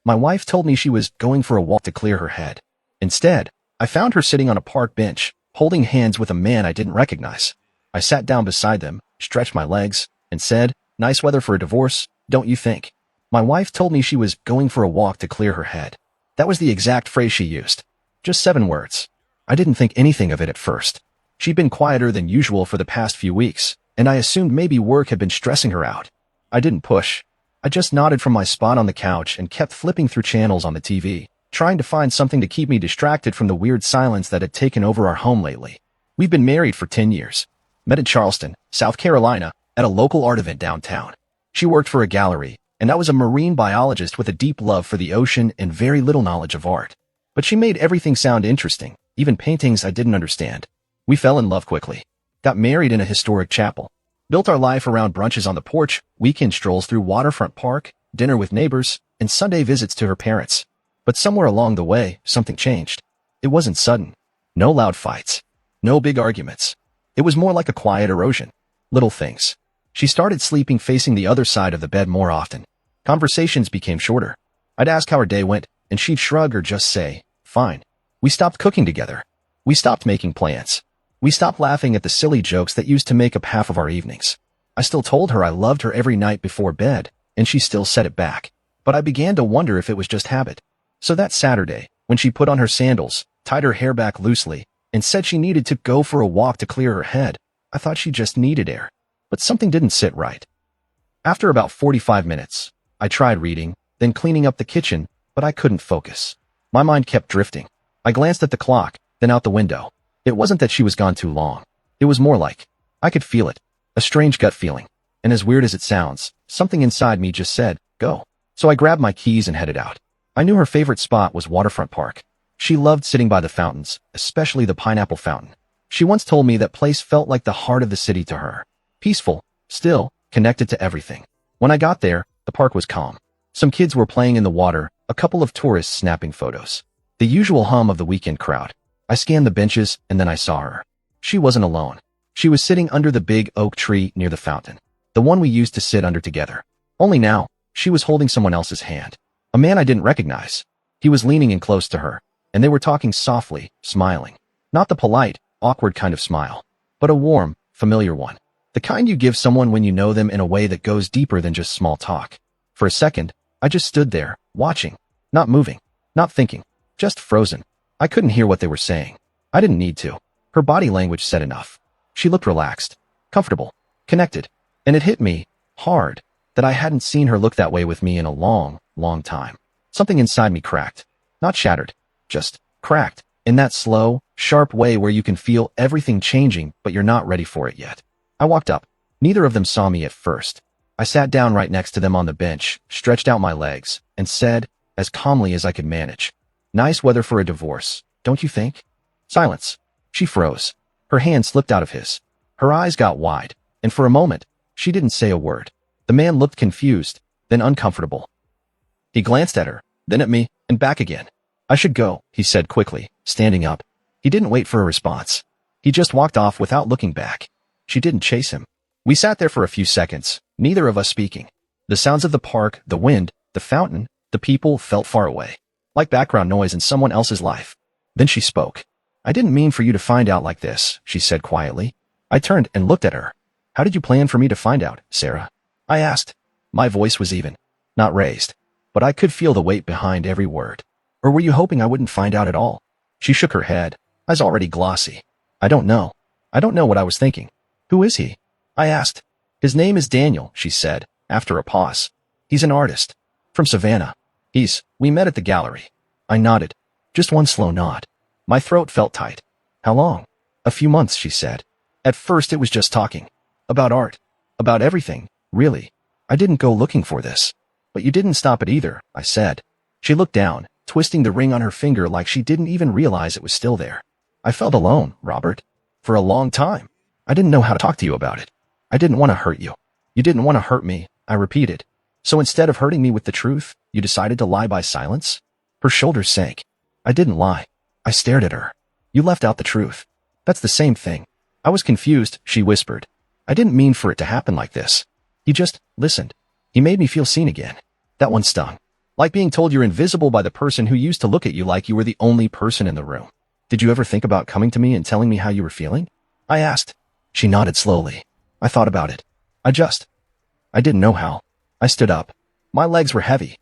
My wife told me she was going for a walk to clear her head. Instead, I found her sitting on a park bench, holding hands with a man I didn't recognize. I sat down beside them, stretched my legs, and said, "Nice weather for a divorce, don't you think?" My wife told me she was going for a walk to clear her head. That was the exact phrase she used. Just 7 words. I didn't think anything of it at first. She'd been quieter than usual for the past few weeks, and I assumed maybe work had been stressing her out. I didn't push. I just nodded from my spot on the couch and kept flipping through channels on the TV, trying to find something to keep me distracted from the weird silence that had taken over our home lately. We've been married for 10 years. Met in Charleston, South Carolina, at a local art event downtown. She worked for a gallery, and I was a marine biologist with a deep love for the ocean and very little knowledge of art. But she made everything sound interesting, even paintings I didn't understand. We fell in love quickly. Got married in a historic chapel. Built our life around brunches on the porch, weekend strolls through Waterfront Park, dinner with neighbors, and Sunday visits to her parents. But somewhere along the way, something changed. It wasn't sudden. No loud fights. No big arguments. It was more like a quiet erosion. Little things. She started sleeping facing the other side of the bed more often. Conversations became shorter. I'd ask how her day went, and she'd shrug or just say, "Fine." We stopped cooking together. We stopped making plans. We stopped laughing at the silly jokes that used to make up half of our evenings. I still told her I loved her every night before bed, and she still said it back. But I began to wonder if it was just habit. So that Saturday, when she put on her sandals, tied her hair back loosely, and said she needed to go for a walk to clear her head, I thought she just needed air. But something didn't sit right. After about 45 minutes, I tried reading, then cleaning up the kitchen, but I couldn't focus. My mind kept drifting. I glanced at the clock, then out the window. It wasn't that she was gone too long. It was more like, I could feel it. A strange gut feeling. And as weird as it sounds, something inside me just said, go. So I grabbed my keys and headed out. I knew her favorite spot was Waterfront Park. She loved sitting by the fountains, especially the pineapple fountain. She once told me that place felt like the heart of the city to her. Peaceful, still, connected to everything. When I got there, the park was calm. Some kids were playing in the water, a couple of tourists snapping photos. The usual hum of the weekend crowd. I scanned the benches, and then I saw her. She wasn't alone. She was sitting under the big oak tree near the fountain. The one we used to sit under together. Only now, she was holding someone else's hand. A man I didn't recognize. He was leaning in close to her, and they were talking softly, smiling. Not the polite, awkward kind of smile, but a warm, familiar one. The kind you give someone when you know them in a way that goes deeper than just small talk. For a second, I just stood there, watching. Not moving. Not thinking. Just frozen. I couldn't hear what they were saying. I didn't need to. Her body language said enough. She looked relaxed, comfortable, connected, and it hit me, hard, that I hadn't seen her look that way with me in a long, long time. Something inside me cracked. Not shattered, just cracked, in that slow, sharp way where you can feel everything changing but you're not ready for it yet. I walked up. Neither of them saw me at first. I sat down right next to them on the bench, stretched out my legs, and said, as calmly as I could manage, "Nice weather for a divorce, don't you think?" Silence. She froze. Her hand slipped out of his. Her eyes got wide, and for a moment, she didn't say a word. The man looked confused, then uncomfortable. He glanced at her, then at me, and back again. "I should go," he said quickly, standing up. He didn't wait for a response. He just walked off without looking back. She didn't chase him. We sat there for a few seconds, neither of us speaking. The sounds of the park, the wind, the fountain, the people felt far away, like background noise in someone else's life. Then she spoke. "I didn't mean for you to find out like this," she said quietly. I turned and looked at her. "How did you plan for me to find out, Sarah?" I asked. My voice was even, not raised, but I could feel the weight behind every word. "Or were you hoping I wouldn't find out at all?" She shook her head, eyes already glossy. "I don't know. I don't know what I was thinking." "Who is he?" I asked. "His name is Daniel," she said, after a pause. "He's an artist. From Savannah. We met at the gallery." I nodded. Just one slow nod. My throat felt tight. "How long?" "A few months," she said. "At first it was just talking. About art. About everything, really. I didn't go looking for this." "But you didn't stop it either," I said. She looked down, twisting the ring on her finger like she didn't even realize it was still there. "I felt alone, Robert. For a long time. I didn't know how to talk to you about it. I didn't want to hurt you." "You didn't want to hurt me," I repeated. "So instead of hurting me with the truth, you decided to lie by silence?" Her shoulders sank. "I didn't lie." I stared at her. "You left out the truth." "That's the same thing." I was confused, she whispered. "I didn't mean for it to happen like this. He just listened. He made me feel seen again." That one stung. Like being told you're invisible by the person who used to look at you like you were the only person in the room. Did you ever think about coming to me and telling me how you were feeling? I asked. She nodded slowly. I thought about it. I didn't know how. I stood up. My legs were heavy.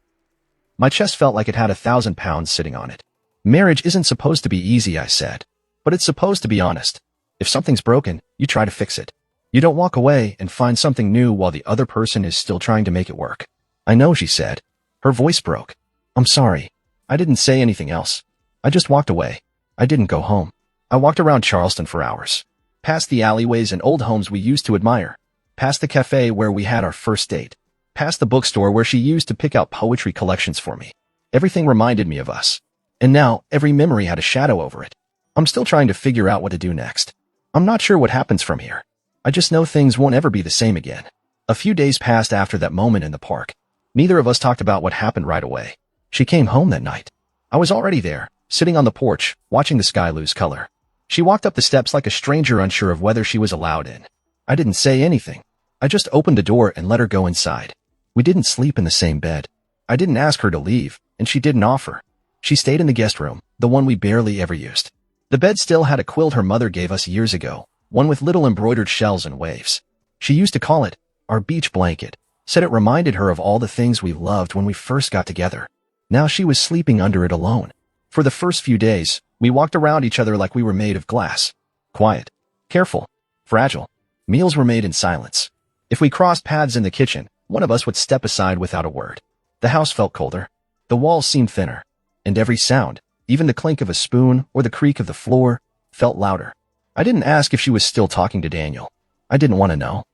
My chest felt like it had 1,000 pounds sitting on it. Marriage isn't supposed to be easy, I said. But it's supposed to be honest. If something's broken, you try to fix it. You don't walk away and find something new while the other person is still trying to make it work. I know, she said. Her voice broke. I'm sorry. I didn't say anything else. I just walked away. I didn't go home. I walked around Charleston for hours. Past the alleyways and old homes we used to admire. Past the cafe where we had our first date. Past the bookstore where she used to pick out poetry collections for me. Everything reminded me of us. And now, every memory had a shadow over it. I'm still trying to figure out what to do next. I'm not sure what happens from here. I just know things won't ever be the same again. A few days passed after that moment in the park. Neither of us talked about what happened right away. She came home that night. I was already there, sitting on the porch, watching the sky lose color. She walked up the steps like a stranger, unsure of whether she was allowed in. I didn't say anything. I just opened the door and let her go inside. We didn't sleep in the same bed. I didn't ask her to leave, and she didn't offer. She stayed in the guest room, the one we barely ever used. The bed still had a quilt her mother gave us years ago, one with little embroidered shells and waves. She used to call it our beach blanket, said it reminded her of all the things we loved when we first got together. Now she was sleeping under it alone. For the first few days, we walked around each other like we were made of glass. Quiet, careful, fragile. Meals were made in silence. If we crossed paths in the kitchen, one of us would step aside without a word. The house felt colder. The walls seemed thinner. And every sound, even the clink of a spoon or the creak of the floor, felt louder. I didn't ask if she was still talking to Daniel. I didn't want to know.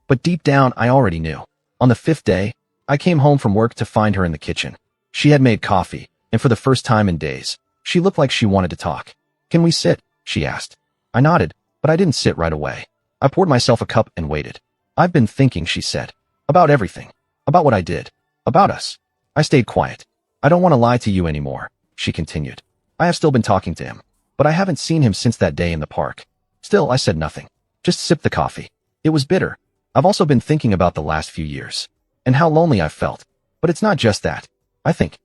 But deep down, I already knew. On the 5th day, I came home from work to find her in the kitchen. She had made coffee, and for the first time in days, she looked like she wanted to talk. Can we sit? She asked. I nodded, but I didn't sit right away. I poured myself a cup and waited. I've been thinking, she said. About everything. About what I did. About us. I stayed quiet. I don't want to lie to you anymore, she continued. I have still been talking to him, but I haven't seen him since that day in the park. Still, I said nothing. Just sipped the coffee. It was bitter. I've also been thinking about the last few years, and how lonely I've felt. But it's not just that. I think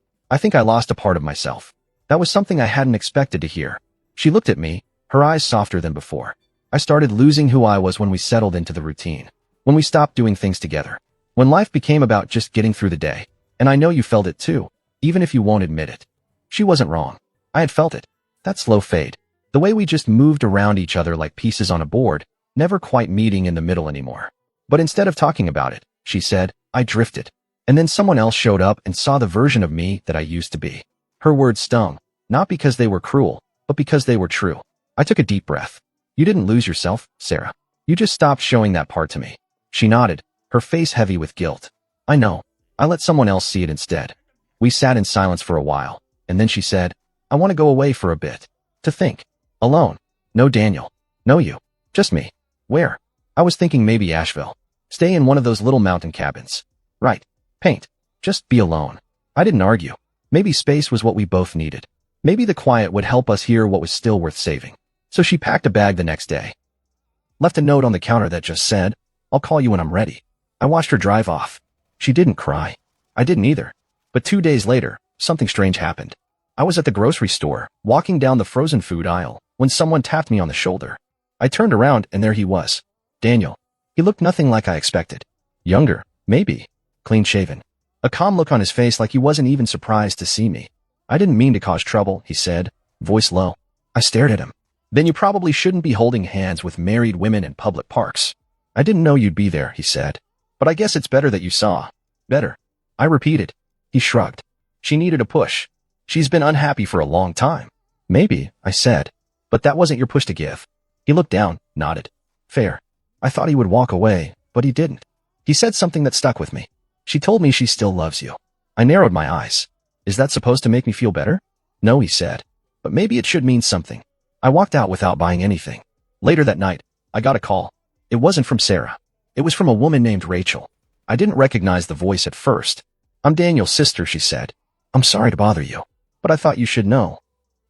I lost a part of myself. That was something I hadn't expected to hear. She looked at me, her eyes softer than before. I started losing who I was when we settled into the routine. When we stopped doing things together. When life became about just getting through the day. And I know you felt it too, even if you won't admit it. She wasn't wrong. I had felt it. That slow fade. The way we just moved around each other like pieces on a board, never quite meeting in the middle anymore. But instead of talking about it, she said, I drifted. And then someone else showed up and saw the version of me that I used to be. Her words stung, not because they were cruel, but because they were true. I took a deep breath. You didn't lose yourself, Sarah. You just stopped showing that part to me. She nodded, her face heavy with guilt. I know. I let someone else see it instead. We sat in silence for a while, and then she said, I want to go away for a bit. To think. Alone. No Daniel. No you. Just me. Where? I was thinking maybe Asheville. Stay in one of those little mountain cabins. Right. Paint. Just be alone. I didn't argue. Maybe space was what we both needed. Maybe the quiet would help us hear what was still worth saving. So she packed a bag the next day. Left a note on the counter that just said, I'll call you when I'm ready. I watched her drive off. She didn't cry. I didn't either. But 2 days later, something strange happened. I was at the grocery store, walking down the frozen food aisle, when someone tapped me on the shoulder. I turned around and there he was. Daniel. He looked nothing like I expected. Younger, maybe. Clean-shaven. A calm look on his face like he wasn't even surprised to see me. I didn't mean to cause trouble, he said, voice low. I stared at him. Then you probably shouldn't be holding hands with married women in public parks. I didn't know you'd be there, he said. But I guess it's better that you saw. Better. I repeated. He shrugged. She needed a push. She's been unhappy for a long time. Maybe, I said. But that wasn't your push to give. He looked down, nodded. Fair. I thought he would walk away, but he didn't. He said something that stuck with me. She told me she still loves you. I narrowed my eyes. Is that supposed to make me feel better? No, he said. But maybe it should mean something. I walked out without buying anything. Later that night, I got a call. It wasn't from Sarah. It was from a woman named Rachel. I didn't recognize the voice at first. I'm Daniel's sister, she said. I'm sorry to bother you, but I thought you should know.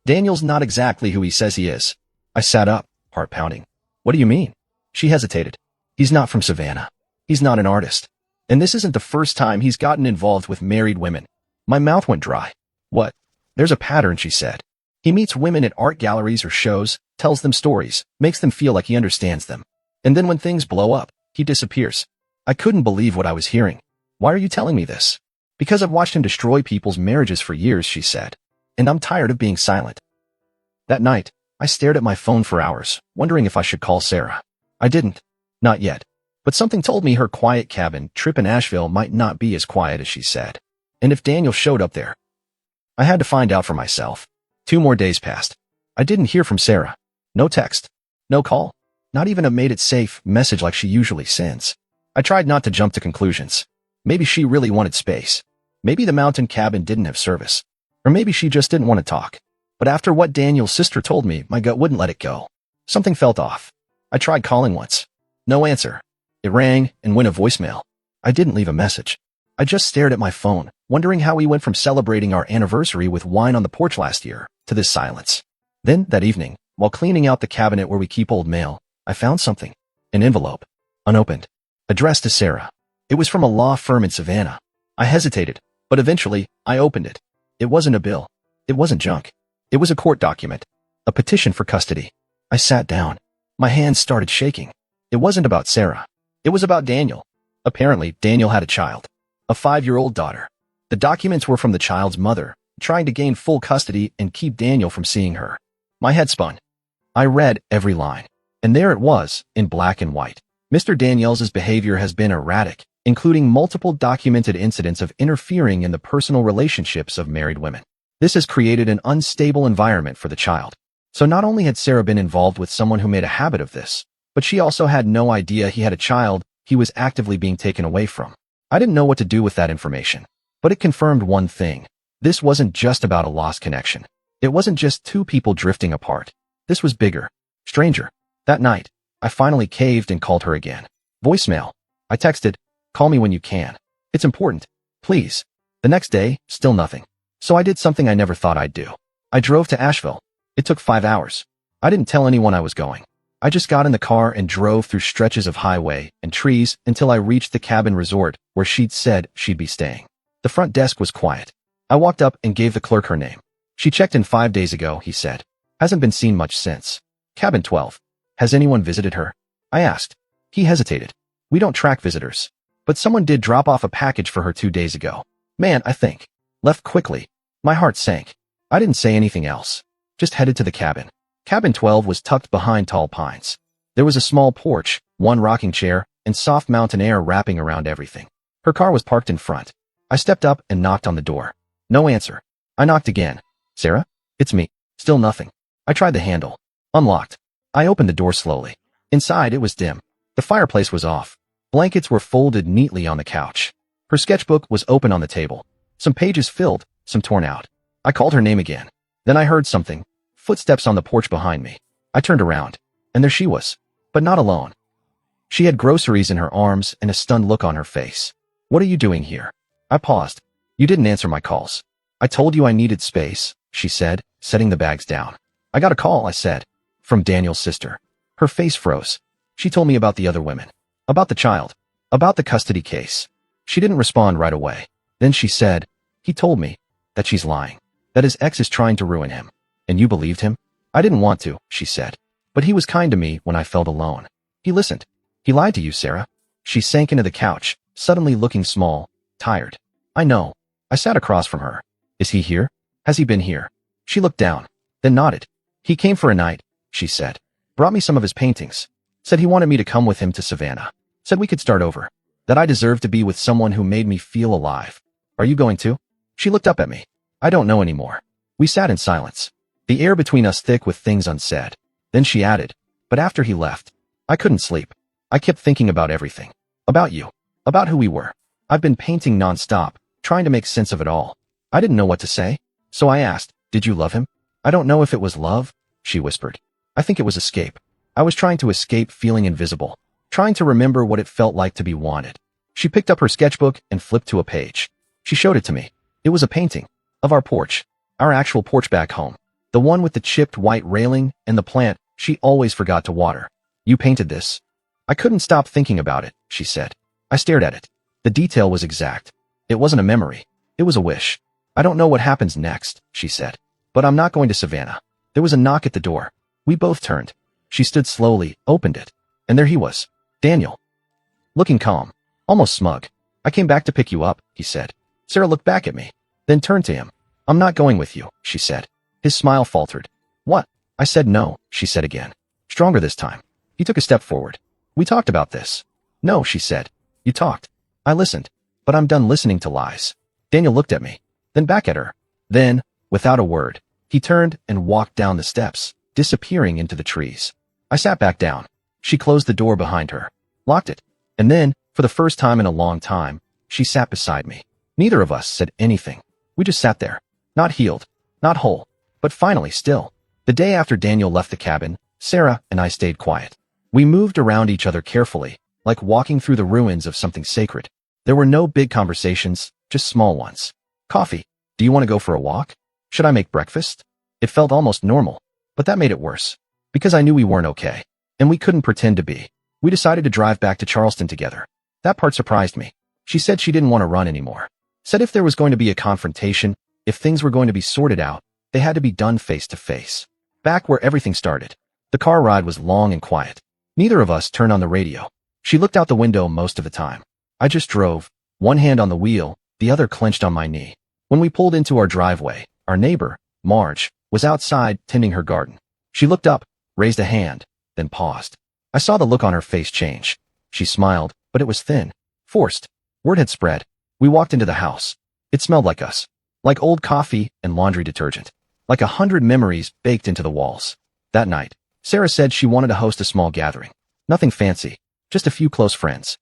Daniel's not exactly who he says he is. I sat up, heart pounding. What do you mean? She hesitated. He's not from Savannah. He's not an artist. And this isn't the first time he's gotten involved with married women. My mouth went dry. What? There's a pattern, she said. He meets women at art galleries or shows, tells them stories, makes them feel like he understands them. And then when things blow up, he disappears. I couldn't believe what I was hearing. Why are you telling me this? Because I've watched him destroy people's marriages for years, she said. And I'm tired of being silent. That night, I stared at my phone for hours, wondering if I should call Sarah. I didn't. Not yet. But something told me her quiet cabin trip in Asheville might not be as quiet as she said. And if Daniel showed up there, I had to find out for myself. 2 more days passed. I didn't hear from Sarah. No text. No call. Not even a made it safe message like she usually sends. I tried not to jump to conclusions. Maybe she really wanted space. Maybe the mountain cabin didn't have service. Or maybe she just didn't want to talk. But after what Daniel's sister told me, my gut wouldn't let it go. Something felt off. I tried calling once. No answer. It rang and went a voicemail. I didn't leave a message. I just stared at my phone, wondering how we went from celebrating our anniversary with wine on the porch last year to this silence. Then, that evening, while cleaning out the cabinet where we keep old mail, I found something. An envelope. Unopened. Addressed to Sarah. It was from a law firm in Savannah. I hesitated, but eventually, I opened it. It wasn't a bill. It wasn't junk. It was a court document. A petition for custody. I sat down. My hands started shaking. It wasn't about Sarah. It was about Daniel. Apparently, Daniel had a child. A 5-year-old daughter. The documents were from the child's mother, trying to gain full custody and keep Daniel from seeing her. My head spun. I read every line. And there it was, in black and white. Mr. Daniels' behavior has been erratic, including multiple documented incidents of interfering in the personal relationships of married women. This has created an unstable environment for the child. So not only had Sarah been involved with someone who made a habit of this, but she also had no idea he had a child he was actively being taken away from. I didn't know what to do with that information, but it confirmed one thing. This wasn't just about a lost connection. It wasn't just 2 people drifting apart. This was bigger, stranger. That night, I finally caved and called her again. Voicemail. I texted, "Call me when you can. It's important. Please." The next day, still nothing. So I did something I never thought I'd do. I drove to Asheville. It took 5 hours. I didn't tell anyone I was going. I just got in the car and drove through stretches of highway and trees until I reached the cabin resort where she'd said she'd be staying. The front desk was quiet. I walked up and gave the clerk her name. "She checked in 5 days ago," he said. "Hasn't been seen much since." "Cabin 12. Has anyone visited her?" I asked. He hesitated. "We don't track visitors. But someone did drop off a package for her 2 days ago. Man, I think. Left quickly." My heart sank. I didn't say anything else. Just headed to the cabin. Cabin 12 was tucked behind tall pines. There was a small porch, 1 rocking chair, and soft mountain air wrapping around everything. Her car was parked in front. I stepped up and knocked on the door. No answer. I knocked again. "Sarah? It's me." Still nothing. I tried the handle. Unlocked. I opened the door slowly. Inside, it was dim. The fireplace was off. Blankets were folded neatly on the couch. Her sketchbook was open on the table. Some pages filled, some torn out. I called her name again. Then I heard something. Footsteps on the porch behind me. I turned around, and there she was, but not alone. She had groceries in her arms and a stunned look on her face. "What are you doing here?" I paused. "You didn't answer my calls." "I told you I needed space," she said, setting the bags down. "I got a call," I said. "From Daniel's sister." Her face froze. She told me about the other women. About the child. About the custody case. She didn't respond right away. Then she said, "He told me that she's lying. That his ex is trying to ruin him. And you believed him?" "I didn't want to," she said. "But he was kind to me when I felt alone. He listened." "He lied to you, Sarah." She sank into the couch, suddenly looking small, tired. "I know." I sat across from her. "Is he here? Has he been here?" She looked down, then nodded. "He came for a night," she said. "Brought me some of his paintings. Said he wanted me to come with him to Savannah. Said we could start over. That I deserved to be with someone who made me feel alive. Are you going to?" She looked up at me. "I don't know anymore." We sat in silence. The air between us thick with things unsaid. Then she added, "But after he left, I couldn't sleep. I kept thinking about everything. About you. About who we were. I've been painting nonstop, trying to make sense of it all. I didn't know what to say. So I asked, 'Did you love him?' 'I don't know if it was love,' she whispered. 'I think it was escape. I was trying to escape feeling invisible. Trying to remember what it felt like to be wanted.' She picked up her sketchbook and flipped to a page. She showed it to me. It was a painting. Of our porch. Our actual porch back home. The one with the chipped white railing and the plant she always forgot to water. 'You painted this?' I couldn't stop thinking about it," she said. I stared at it. The detail was exact. It wasn't a memory. It was a wish. I don't know what happens next, she said. But I'm not going to Savannah. There was a knock at the door. We both turned. She stood slowly, opened it. And there he was. Daniel. Looking calm. Almost smug. I came back to pick you up, he said. Sarah looked back at me. Then turned to him. I'm not going with you, she said. His smile faltered. What? I said no, she said again. Stronger this time. He took a step forward. We talked about this. No, she said. You talked. I listened. But I'm done listening to lies. Daniel looked at me. Then back at her. Then, without a word, he turned and walked down the steps, disappearing into the trees. I sat back down. She closed the door behind her, locked it, and then, for the first time in a long time, she sat beside me. Neither of us said anything. We just sat there. Not healed, not whole, but finally still. The day after Daniel left the cabin, Sarah and I stayed quiet. We moved around each other carefully, like walking through the ruins of something sacred. There were no big conversations, just small ones. Coffee. Do you want to go for a walk? Should I make breakfast? It felt almost normal, but that made it worse. Because I knew we weren't okay, and we couldn't pretend to be. We decided to drive back to Charleston together. That part surprised me. She said she didn't want to run anymore. Said if there was going to be a confrontation, if things were going to be sorted out, they had to be done face to face. Back where everything started. The car ride was long and quiet. Neither of us turned on the radio. She looked out the window most of the time. I just drove, one hand on the wheel, the other clenched on my knee. When we pulled into our driveway, our neighbor, Marge, was outside tending her garden. She looked up, raised a hand, then paused. I saw the look on her face change. She smiled, but it was thin, forced. Word had spread. We walked into the house. It smelled like us. Like old coffee and laundry detergent. Like 100 memories baked into the walls. That night, Sarah said she wanted to host a small gathering. Nothing fancy, just a few close friends.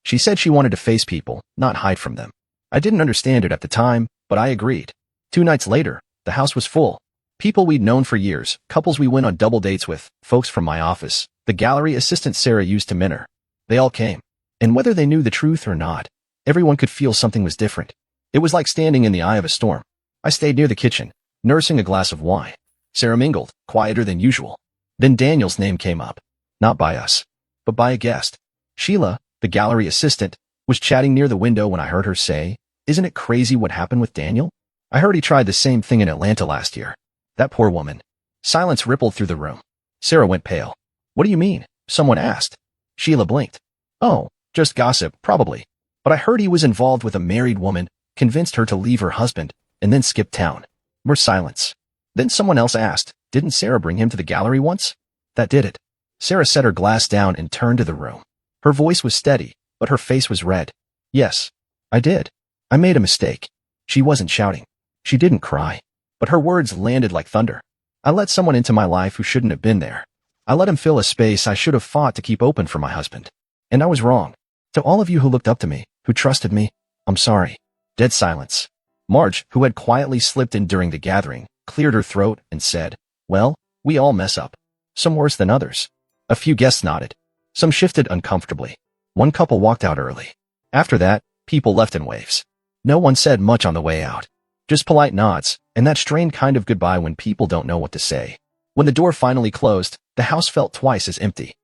She said she wanted to face people, not hide from them. I didn't understand it at the time, but I agreed. 2 nights later, the house was full. People we'd known for years, couples we went on double dates with, folks from my office, the gallery assistant Sarah used to mentor. They all came. And whether they knew the truth or not, everyone could feel something was different. It was like standing in the eye of a storm. I stayed near the kitchen, nursing a glass of wine. Sarah mingled, quieter than usual. Then Daniel's name came up. Not by us, but by a guest. Sheila, the gallery assistant, was chatting near the window when I heard her say, "Isn't it crazy what happened with Daniel? I heard he tried the same thing in Atlanta last year. That poor woman." Silence rippled through the room. Sarah went pale. "What do you mean?" someone asked. Sheila blinked. "Oh, just gossip, probably. But I heard he was involved with a married woman, convinced her to leave her husband, and then skipped town." More silence. Then someone else asked, "Didn't Sarah bring him to the gallery once?" That did it. Sarah set her glass down and turned to the room. Her voice was steady, but her face was red. "Yes, I did. I made a mistake." She wasn't shouting. She didn't cry. But her words landed like thunder. "I let someone into my life who shouldn't have been there. I let him fill a space I should have fought to keep open for my husband. And I was wrong. To all of you who looked up to me, who trusted me, I'm sorry." Dead silence. Marge, who had quietly slipped in during the gathering, cleared her throat and said, "Well, we all mess up. Some worse than others." A few guests nodded. Some shifted uncomfortably. One couple walked out early. After that, people left in waves. No one said much on the way out. Just polite nods, and that strained kind of goodbye when people don't know what to say. When the door finally closed, the house felt twice as empty.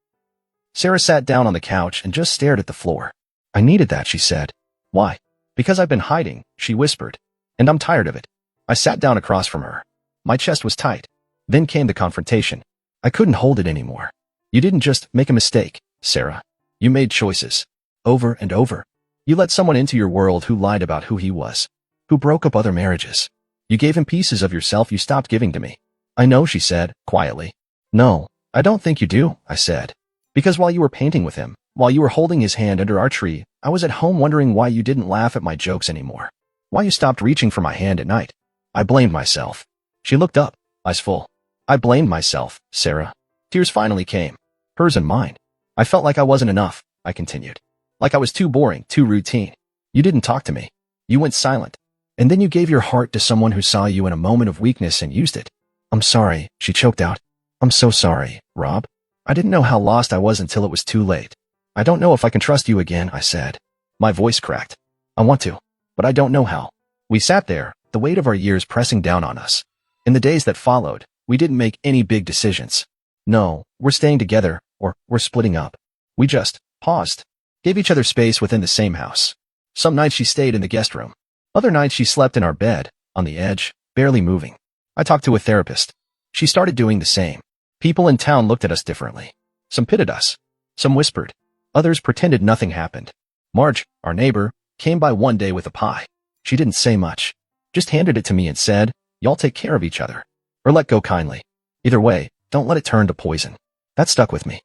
Sarah sat down on the couch and just stared at the floor. "I needed that," she said. "Why?" "Because I've been hiding," she whispered. "And I'm tired of it." I sat down across from her. My chest was tight. Then came the confrontation. I couldn't hold it anymore. "You didn't just make a mistake, Sarah. You made choices. Over and over. You let someone into your world who lied about who he was. Who broke up other marriages. You gave him pieces of yourself you stopped giving to me." "I know," she said, quietly. "No, I don't think you do," I said. "Because while you were painting with him, while you were holding his hand under our tree, I was at home wondering why you didn't laugh at my jokes anymore. Why you stopped reaching for my hand at night." I blamed myself. She looked up, eyes full. "I blamed myself, Sarah." Tears finally came. Hers and mine. "I felt like I wasn't enough," I continued. "Like I was too boring, too routine. You didn't talk to me. You went silent. And then you gave your heart to someone who saw you in a moment of weakness and used it." "I'm sorry," she choked out. "I'm so sorry, Rob. I didn't know how lost I was until it was too late. I don't know if I can trust you again," I said. My voice cracked. "I want to, but I don't know how." We sat there, the weight of our years pressing down on us. In the days that followed, we didn't make any big decisions. No, we're staying together, or we're splitting up. We just paused, gave each other space within the same house. Some nights she stayed in the guest room. Other nights she slept in our bed, on the edge, barely moving. I talked to a therapist. She started doing the same. People in town looked at us differently. Some pitied us. Some whispered. Others pretended nothing happened. Marge, our neighbor, came by one day with a pie. She didn't say much. Just handed it to me and said, "Y'all take care of each other. Or let go kindly. Either way, don't let it turn to poison." That stuck with me.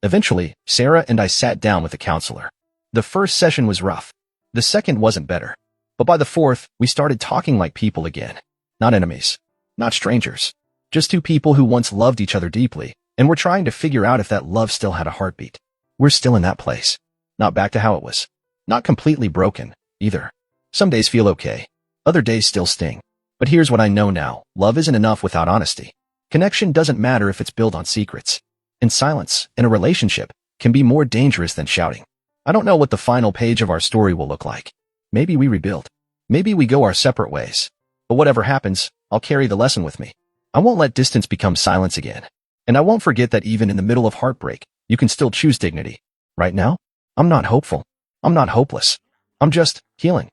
Eventually, Sarah and I sat down with a counselor. The first session was rough. The second wasn't better. But by the fourth, we started talking like people again. Not enemies. Not strangers. Just two people who once loved each other deeply, and were trying to figure out if that love still had a heartbeat. We're still in that place. Not back to how it was. Not completely broken, either. Some days feel okay. Other days still sting. But here's what I know now. Love isn't enough without honesty. Connection doesn't matter if it's built on secrets. And silence, in a relationship, can be more dangerous than shouting. I don't know what the final page of our story will look like. Maybe we rebuild. Maybe we go our separate ways. But whatever happens, I'll carry the lesson with me. I won't let distance become silence again. And I won't forget that even in the middle of heartbreak, you can still choose dignity. Right now, I'm not hopeful. I'm not hopeless. I'm just healing.